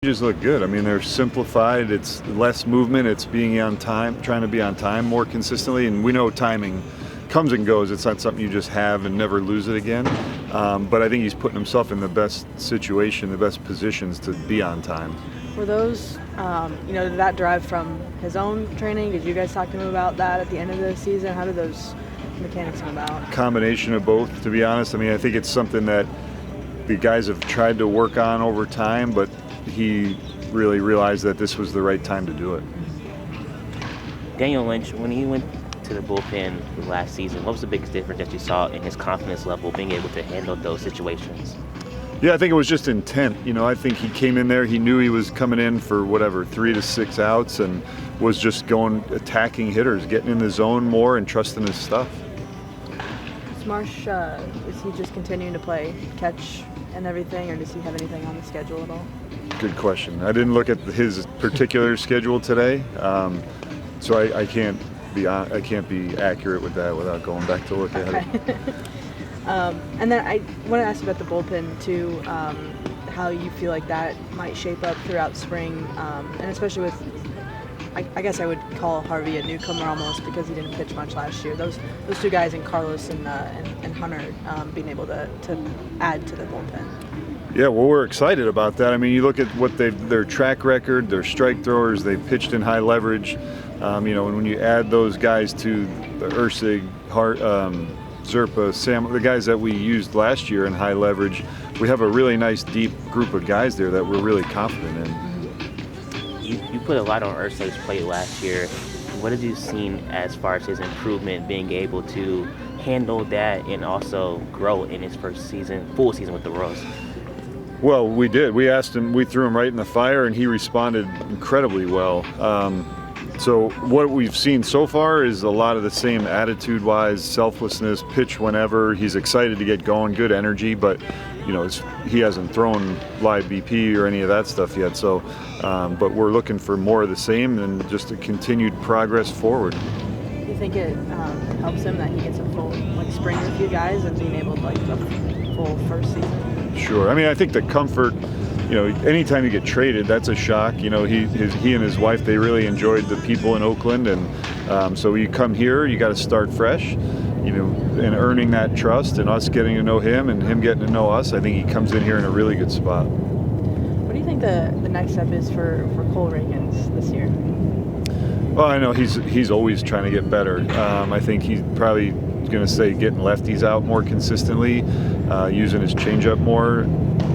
Changes look good. I mean, they're simplified. It's less movement. It's being on time, trying to be on time more consistently. And we know timing comes and goes. It's not something you just have and never lose it again. But I think he's putting himself in the best situation, the best positions to be on time. Were those, did that derive from his own training? Did you guys talk to him about that at the end of the season? How did those mechanics come about? Combination of both, to be honest. I mean, I think it's something that the guys have tried to work on over time, but he really realized that this was the right time to do it. Daniel Lynch, when he went to the bullpen last season, what was the biggest difference that you saw in his confidence level, being able to handle those situations? Yeah, I think it was just intent. I think he came in there, he knew he was coming in for 3 to 6 outs and was just attacking hitters, getting in the zone more and trusting his stuff. Is Marsh, is he just continuing to play catch and everything, or does he have anything on the schedule at all? Good question. I didn't look at his particular schedule today, so I can't be accurate with that without going back to look at it. And then I want to ask you about the bullpen too, how you feel like that might shape up throughout spring, and especially with, I guess I would call Harvey a newcomer almost because he didn't pitch much last year. Those two guys in Carlos and Hunter being able to add to the bullpen. Yeah, well, we're excited about that. I mean, you look at what their track record, their strike throwers, they've pitched in high leverage. And when you add those guys to the Ursig, Hart, Zerpa, Sam, the guys that we used last year in high leverage, we have a really nice deep group of guys there that we're really confident in. You put a lot on Ursig's plate last year. What have you seen as far as his improvement, being able to handle that and also grow in his first full season with the Royals? Well, we did. We asked him, we threw him right in the fire, and he responded incredibly well. So what we've seen so far is a lot of the same attitude-wise, selflessness, pitch whenever. He's excited to get going, good energy, but he hasn't thrown live BP or any of that stuff yet. So, but we're looking for more of the same and just a continued progress forward. Do you think it helps him that he gets a full spring with you guys and being able to a full first season? Sure. I mean, I think the comfort. Anytime you get traded, that's a shock. He and his wife, they really enjoyed the people in Oakland, and so you come here, you got to start fresh, and earning that trust, and us getting to know him, and him getting to know us. I think he comes in here in a really good spot. What do you think the next step is for Cole Reagans this year? Well, I know he's always trying to get better. I think he's probably going to say getting lefties out more consistently, using his changeup more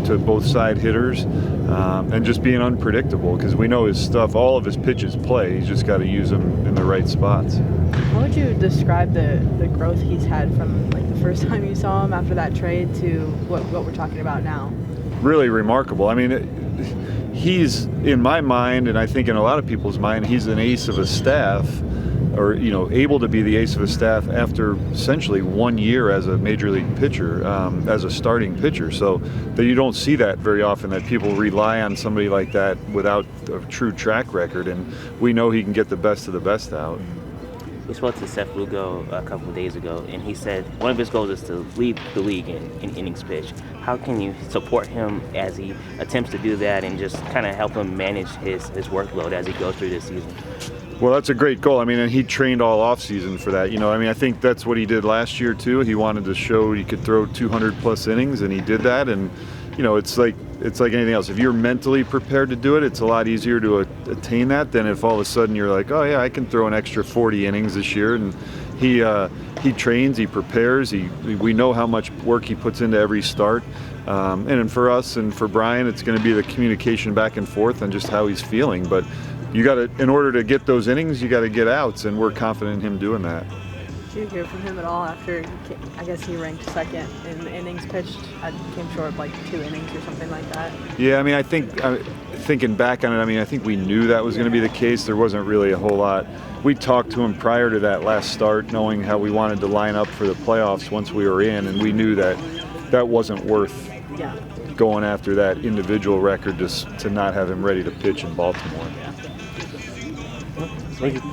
to both side hitters, and just being unpredictable because we know his stuff, all of his pitches play. He's just got to use them in the right spots. How would you describe the growth he's had from the first time you saw him after that trade to what we're talking about now? Really remarkable. I mean, he's, in my mind, and I think in a lot of people's mind, he's an ace of a staff, or able to be the ace of a staff after essentially 1 year as a major league pitcher, as a starting pitcher. So that you don't see that very often, that people rely on somebody like that without a true track record, and we know he can get the best of the best out. We spoke to Seth Lugo a couple of days ago, and he said one of his goals is to lead the league in innings pitched. How can you support him as he attempts to do that and just kind of help him manage his workload as he goes through this season? Well, that's a great goal. I mean, and he trained all off-season for that. I think that's what he did last year too. He wanted to show he could throw 200-plus innings, and he did that. And it's like anything else. If you're mentally prepared to do it, it's a lot easier to attain that than if all of a sudden you're like, oh yeah, I can throw an extra 40 innings this year. And he trains, he prepares. We know how much work he puts into every start. And for us and for Brian, it's going to be the communication back and forth on just how he's feeling. But in order to get those innings, you got to get outs, and we're confident in him doing that. Did you hear from him at all after, I guess he ranked second in innings pitched? I came short of 2 innings or something like that. Yeah, I mean, I think thinking back on it, I think we knew that was going to be the case. There wasn't really a whole lot. We talked to him prior to that last start, knowing how we wanted to line up for the playoffs once we were in, and we knew that wasn't worth going after that individual record just to not have him ready to pitch in Baltimore. Thank you.